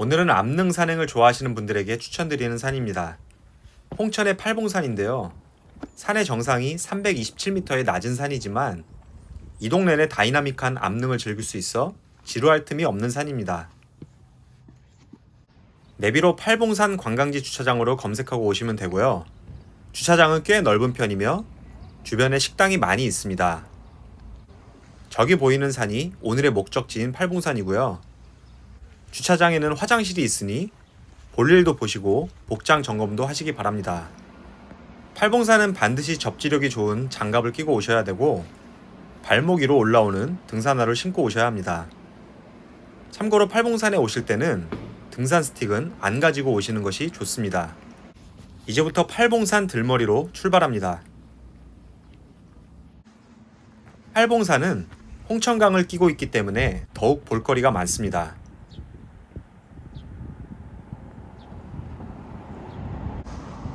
오늘은 암릉 산행을 좋아하시는 분들에게 추천드리는 산입니다. 홍천의 팔봉산인데요. 산의 정상이 327m의 낮은 산이지만 이동 내내 다이나믹한 암릉을 즐길 수 있어 지루할 틈이 없는 산입니다. 내비로 팔봉산 관광지 주차장으로 검색하고 오시면 되고요. 주차장은 꽤 넓은 편이며 주변에 식당이 많이 있습니다. 저기 보이는 산이 오늘의 목적지인 팔봉산이고요. 주차장에는 화장실이 있으니 볼일도 보시고 복장 점검도 하시기 바랍니다. 팔봉산은 반드시 접지력이 좋은 장갑을 끼고 오셔야 되고 발목 위로 올라오는 등산화를 신고 오셔야 합니다. 참고로 팔봉산에 오실 때는 등산 스틱은 안 가지고 오시는 것이 좋습니다. 이제부터 팔봉산 들머리로 출발합니다. 팔봉산은 홍천강을 끼고 있기 때문에 더욱 볼거리가 많습니다.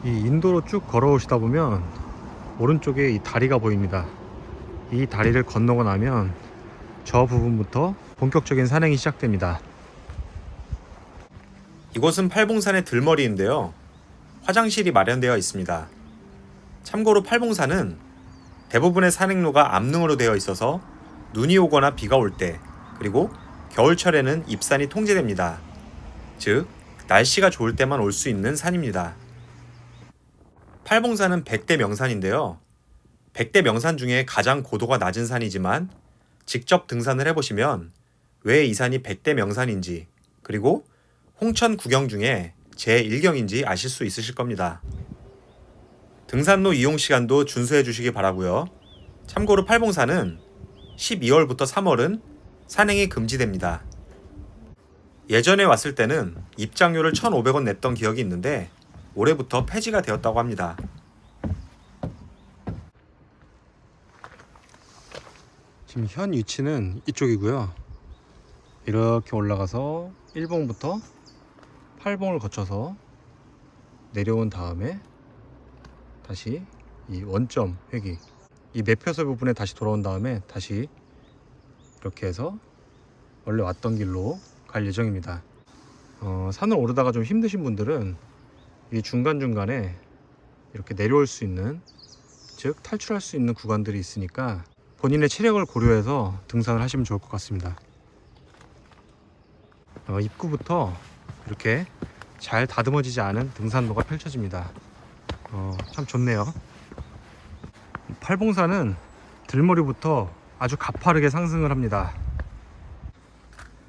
이 인도로 쭉 걸어오시다 보면 오른쪽에 이 다리가 보입니다. 이 다리를 건너고 나면 저 부분부터 본격적인 산행이 시작됩니다. 이곳은 팔봉산의 들머리인데요. 화장실이 마련되어 있습니다. 참고로 팔봉산은 대부분의 산행로가 암릉으로 되어 있어서 눈이 오거나 비가 올 때, 그리고 겨울철에는 입산이 통제됩니다. 즉, 날씨가 좋을 때만 올 수 있는 산입니다. 팔봉산은 100대 명산인데요. 100대 명산 중에 가장 고도가 낮은 산이지만 직접 등산을 해보시면 왜 이 산이 100대 명산인지, 그리고 홍천 구경 중에 제1경인지 아실 수 있으실 겁니다. 등산로 이용 시간도 준수해 주시기 바라고요. 참고로 팔봉산은 12월부터 3월은 산행이 금지됩니다. 예전에 왔을 때는 입장료를 1,500원 냈던 기억이 있는데 올해부터 폐지가 되었다고 합니다. 지금 현 위치는 이쪽이고요. 이렇게 올라가서 1봉부터 8봉을 거쳐서 내려온 다음에 다시 이 원점 회기, 이 매표소 부분에 다시 돌아온 다음에 다시 이렇게 해서 원래 왔던 길로 갈 예정입니다. 산을 오르다가 좀 힘드신 분들은 이 중간중간에 이렇게 내려올 수 있는, 즉 탈출할 수 있는 구간들이 있으니까 본인의 체력을 고려해서 등산을 하시면 좋을 것 같습니다. 입구부터 이렇게 잘 다듬어지지 않은 등산로가 펼쳐집니다. 참 좋네요. 팔봉산은 들머리부터 아주 가파르게 상승을 합니다.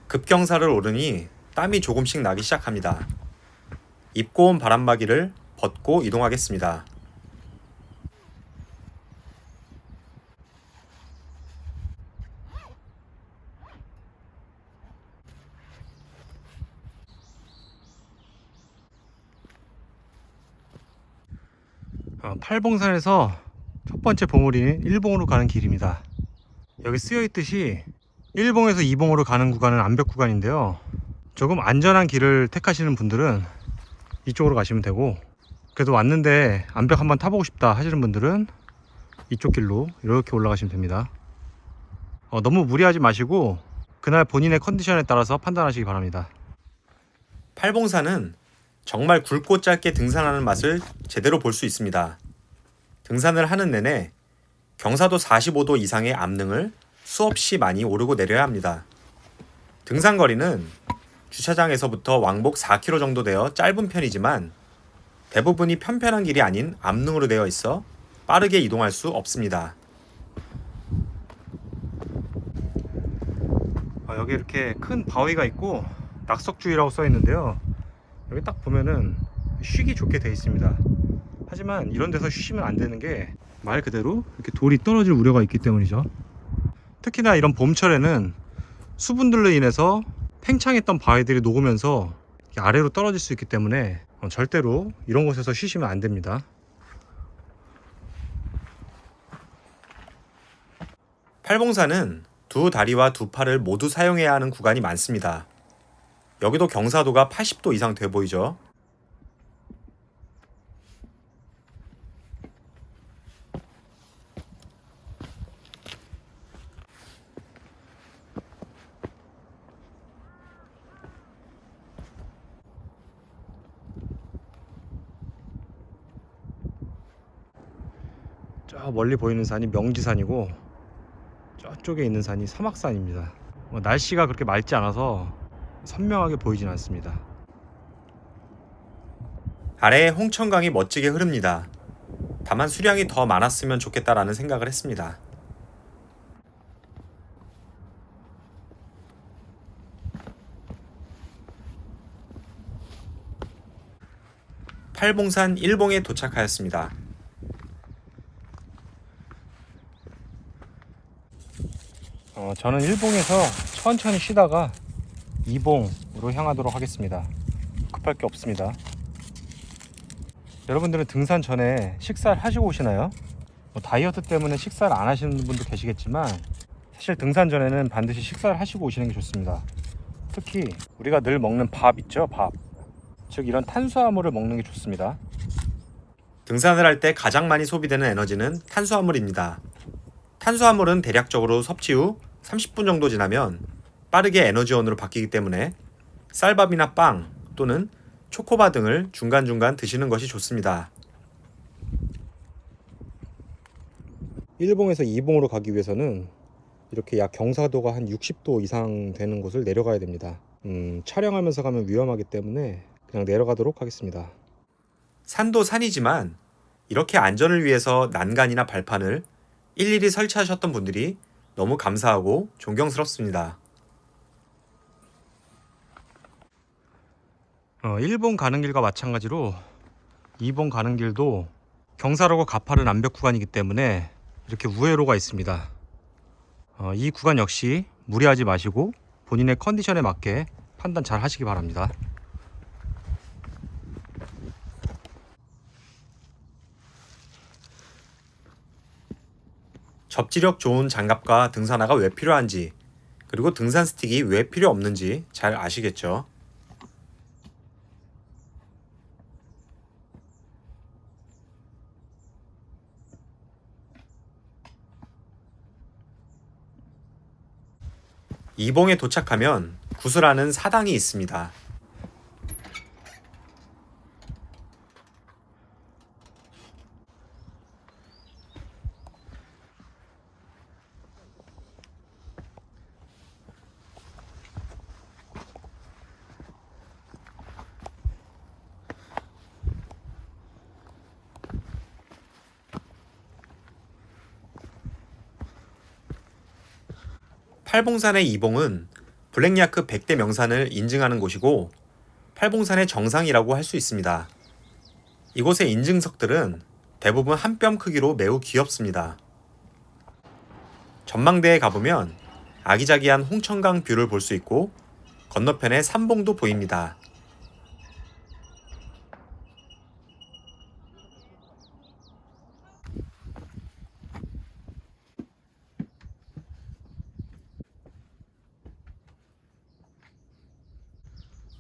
급경사를 오르니 땀이 조금씩 나기 시작합니다. 입고 온 바람막이를 벗고 이동하겠습니다. 팔봉산에서 첫 번째 봉우리는 1봉으로 가는 길입니다. 여기 쓰여있듯이 1봉에서 2봉으로 가는 구간은 암벽 구간인데요. 조금 안전한 길을 택하시는 분들은 이쪽으로 가시면 되고, 그래도 왔는데 암벽 한번 타보고 싶다 하시는 분들은 이쪽 길로 이렇게 올라가시면 됩니다. 너무 무리하지 마시고 그날 본인의 컨디션에 따라서 판단하시기 바랍니다. 팔봉산은 정말 굵고 짧게 등산하는 맛을 제대로 볼 수 있습니다. 등산을 하는 내내 경사도 45도 이상의 암릉을 수없이 많이 오르고 내려야 합니다. 등산 거리는 주차장에서부터 왕복 4km 정도 되어 짧은 편이지만 대부분이 편편한 길이 아닌 암릉으로 되어 있어 빠르게 이동할 수 없습니다. 여기 이렇게 큰 바위가 있고 낙석주의라고 써 있는데요. 여기 딱 보면은 쉬기 좋게 되어 있습니다. 하지만 이런 데서 쉬시면 안 되는 게 말 그대로 이렇게 돌이 떨어질 우려가 있기 때문이죠. 특히나 이런 봄철에는 수분들로 인해서 팽창했던 바위들이 녹으면서 아래로 떨어질 수 있기 때문에 절대로 이런 곳에서 쉬시면 안 됩니다. 팔봉산은 두 다리와 두 팔을 모두 사용해야 하는 구간이 많습니다. 여기도 경사도가 80도 이상 돼 보이죠? 저 멀리 보이는 산이 명지산이고 저쪽에 있는 산이 사막산입니다. 날씨가 그렇게 맑지 않아서 선명하게 보이진 않습니다. 아래에 홍천강이 멋지게 흐릅니다. 다만 수량이 더 많았으면 좋겠다라는 생각을 했습니다. 팔봉산 1봉에 도착하였습니다. 저는 1봉에서 천천히 쉬다가 2봉으로 향하도록 하겠습니다. 급할 게 없습니다. 여러분들은 등산 전에 식사를 하시고 오시나요? 다이어트 때문에 식사를 안 하시는 분도 계시겠지만 사실 등산 전에는 반드시 식사를 하시고 오시는 게 좋습니다. 특히 우리가 늘 먹는 밥 있죠? 밥. 즉 이런 탄수화물을 먹는 게 좋습니다. 등산을 할 때 가장 많이 소비되는 에너지는 탄수화물입니다. 탄수화물은 대략적으로 섭취 후 30분 정도 지나면 빠르게 에너지원으로 바뀌기 때문에 쌀밥이나 빵 또는 초코바 등을 중간중간 드시는 것이 좋습니다. 1봉에서 2봉으로 가기 위해서는 이렇게 약 경사도가 한 60도 이상 되는 곳을 내려가야 됩니다. 촬영하면서 가면 위험하기 때문에 그냥 내려가도록 하겠습니다. 산도 산이지만 이렇게 안전을 위해서 난간이나 발판을 일일이 설치하셨던 분들이 너무 감사하고 존경스럽습니다. 1봉 가는 길과 마찬가지로 2봉 가는 길도 경사로고 가파른 암벽 구간이기 때문에 이렇게 우회로가 있습니다. 이 구간 역시 무리하지 마시고 본인의 컨디션에 맞게 판단 잘 하시기 바랍니다. 접지력 좋은 장갑과 등산화가 왜 필요한지, 그리고 등산 스틱이 왜 필요 없는지 잘 아시겠죠? 이봉에 도착하면 구슬하는 사당이 있습니다. 팔봉산의 이봉은 블랙야크 100대 명산을 인증하는 곳이고 팔봉산의 정상이라고 할 수 있습니다. 이곳의 인증석들은 대부분 한 뼘 크기로 매우 귀엽습니다. 전망대에 가보면 아기자기한 홍천강 뷰를 볼 수 있고 건너편에 삼봉도 보입니다.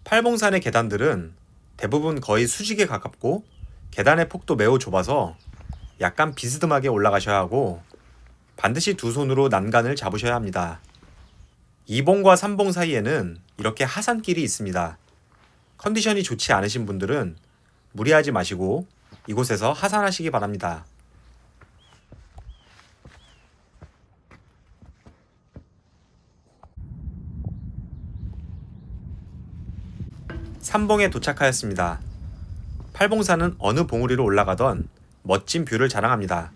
팔봉산의 계단들은 대부분 거의 수직에 가깝고 계단의 폭도 매우 좁아서 약간 비스듬하게 올라가셔야 하고 반드시 두 손으로 난간을 잡으셔야 합니다. 2봉과 3봉 사이에는 이렇게 하산길이 있습니다. 컨디션이 좋지 않으신 분들은 무리하지 마시고 이곳에서 하산하시기 바랍니다. 3봉에 도착하였습니다. 팔봉산은 어느 봉우리로 올라가던 멋진 뷰를 자랑합니다.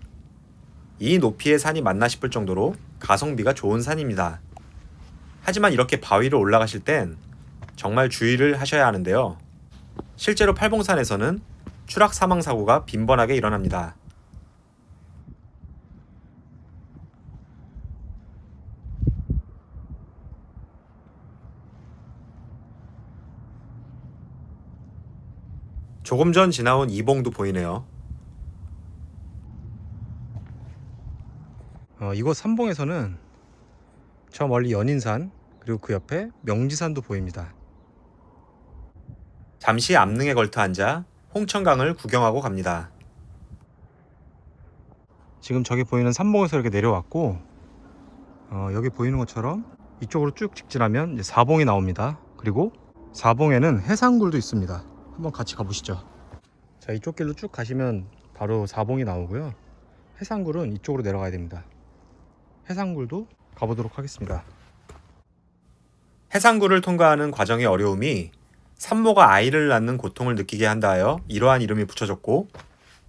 이 높이의 산이 맞나 싶을 정도로 가성비가 좋은 산입니다. 하지만 이렇게 바위를 올라가실 땐 정말 주의를 하셔야 하는데요. 실제로 팔봉산에서는 추락 사망 사고가 빈번하게 일어납니다. 조금 전 지나온 이봉도 보이네요. 이곳 삼봉에서는 저 멀리 연인산 그리고 그 옆에 명지산도 보입니다. 잠시 암릉에 걸터 앉아 홍천강을 구경하고 갑니다. 지금 저기 보이는 삼봉에서 이렇게 내려왔고 여기 보이는 것처럼 이쪽으로 쭉 직진하면 이제 4봉이 나옵니다. 그리고 4봉에는 해상굴도 있습니다. 한번 같이 가보시죠. 자, 이쪽 길로 쭉 가시면 바로 4봉이 나오고요. 해상굴은 이쪽으로 내려가야 됩니다. 해상굴도 가보도록 하겠습니다. 해상굴을 통과하는 과정의 어려움이 산모가 아이를 낳는 고통을 느끼게 한다 하여 이러한 이름이 붙여졌고,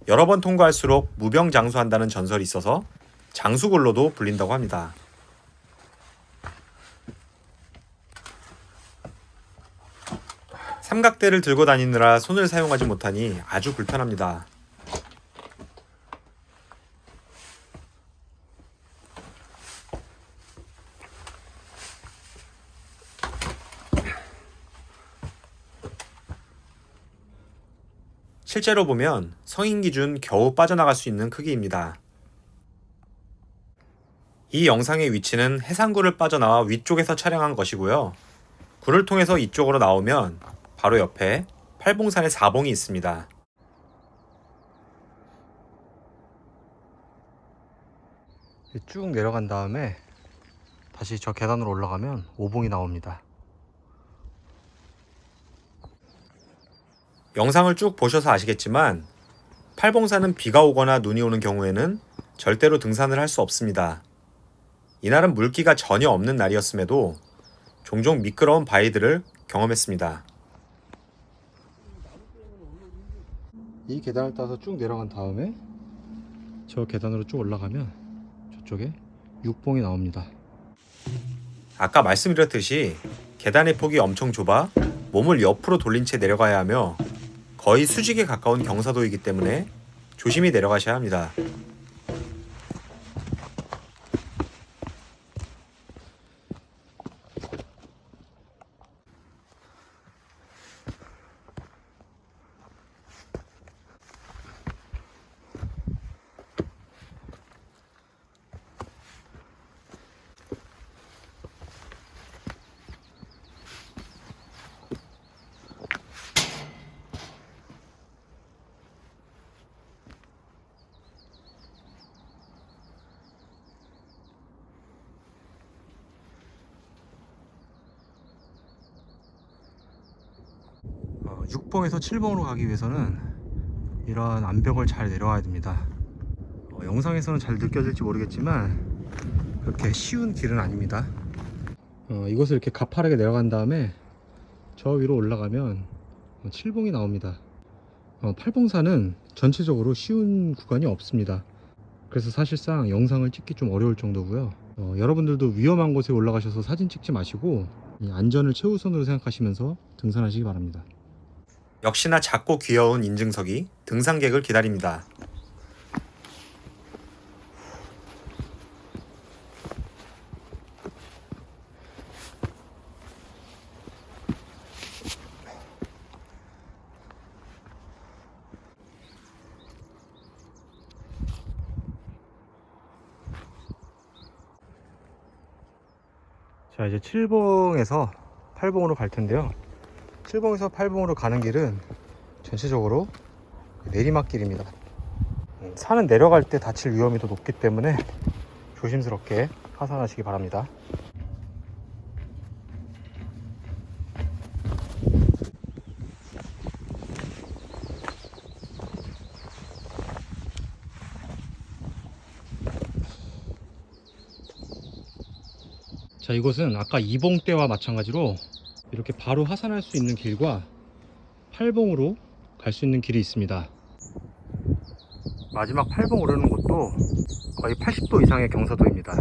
여러 번 통과할수록 무병장수한다는 전설이 있어서 장수굴로도 불린다고 합니다. 삼각대를 들고 다니느라 손을 사용하지 못하니 아주 불편합니다. 실제로 보면 성인 기준 겨우 빠져나갈 수 있는 크기입니다. 이 영상의 위치는 해상굴을 빠져나와 위쪽에서 촬영한 것이고요. 굴을 통해서 이쪽으로 나오면 바로 옆에 팔봉산의 사봉이 있습니다. 쭉 내려간 다음에 다시 저 계단으로 올라가면 오봉이 나옵니다. 영상을 쭉 보셔서 아시겠지만 팔봉산은 비가 오거나 눈이 오는 경우에는 절대로 등산을 할 수 없습니다. 이날은 물기가 전혀 없는 날이었음에도 종종 미끄러운 바위들을 경험했습니다. 이 계단을 따서 쭉 내려간 다음에 저 계단으로 쭉 올라가면 저쪽에 육봉이 나옵니다. 아까 말씀드렸듯이 계단의 폭이 엄청 좁아 몸을 옆으로 돌린 채 내려가야 하며 거의 수직에 가까운 경사도이기 때문에 조심히 내려가셔야 합니다. 육봉에서 7봉으로 가기 위해서는 이런 암벽을 잘 내려와야 됩니다. 영상에서는 잘 느껴질지 모르겠지만 그렇게 쉬운 길은 아닙니다. 이것을 이렇게 가파르게 내려간 다음에 저 위로 올라가면 7봉이 나옵니다. 팔봉산은 전체적으로 쉬운 구간이 없습니다. 그래서 사실상 영상을 찍기 좀 어려울 정도고요. 여러분들도 위험한 곳에 올라가셔서 사진 찍지 마시고 안전을 최우선으로 생각하시면서 등산하시기 바랍니다. 역시나 작고 귀여운 인증석이 등산객을 기다립니다. 자, 이제 7봉에서 8봉으로 갈 텐데요. 7봉에서 8봉으로 가는 길은 전체적으로 내리막길입니다. 산은 내려갈 때 다칠 위험이 더 높기 때문에 조심스럽게 하산하시기 바랍니다. 자, 이곳은 아까 2봉 때와 마찬가지로 이렇게 바로 하산할 수 있는 길과 8봉으로 갈 수 있는 길이 있습니다. 마지막 8봉 오르는 곳도 거의 80도 이상의 경사도입니다.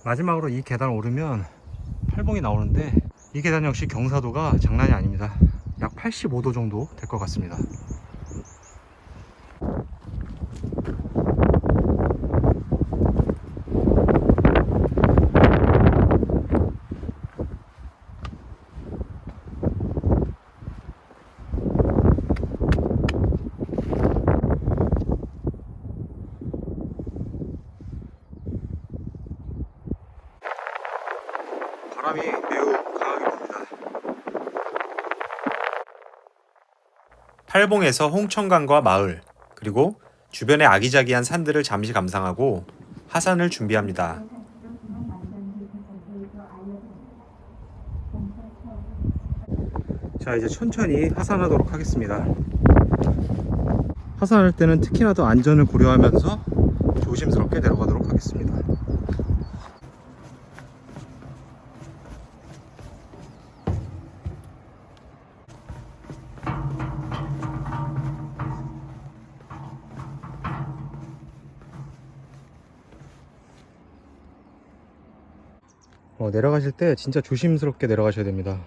마지막으로 이 계단을 오르면 8봉이 나오는데 이 계단 역시 경사도가 장난이 아닙니다. 약 85도 정도 될 것 같습니다. 바람이 매우 강하게 붑니다. 팔봉에서 홍천강과 마을, 그리고 주변의 아기자기한 산들을 잠시 감상하고 하산을 준비합니다. 자, 이제 천천히 하산하도록 하겠습니다. 하산할 때는 특히나 더 안전을 고려하면서 조심스럽게 내려가도록 하겠습니다. 내려가실 때 진짜 조심스럽게 내려가셔야 됩니다.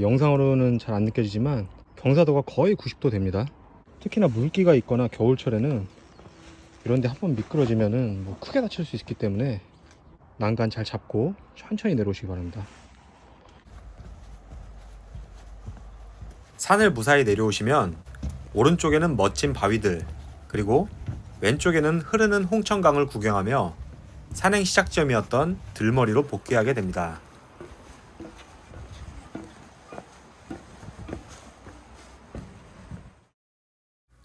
영상으로는 잘 안 느껴지지만 경사도가 거의 90도 됩니다. 특히나 물기가 있거나 겨울철에는 이런데 한번 미끄러지면은 크게 다칠 수 있기 때문에 난간 잘 잡고 천천히 내려오시기 바랍니다. 산을 무사히 내려오시면 오른쪽에는 멋진 바위들, 그리고 왼쪽에는 흐르는 홍천강을 구경하며 산행 시작점이었던 들머리로 복귀하게 됩니다.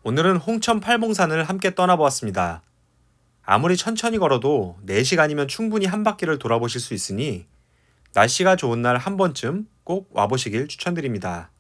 오늘은 홍천 팔봉산을 함께 떠나보았습니다. 아무리 천천히 걸어도 4시간이면 충분히 한 바퀴를 돌아보실 수 있으니 날씨가 좋은 날 한 번쯤 꼭 와보시길 추천드립니다.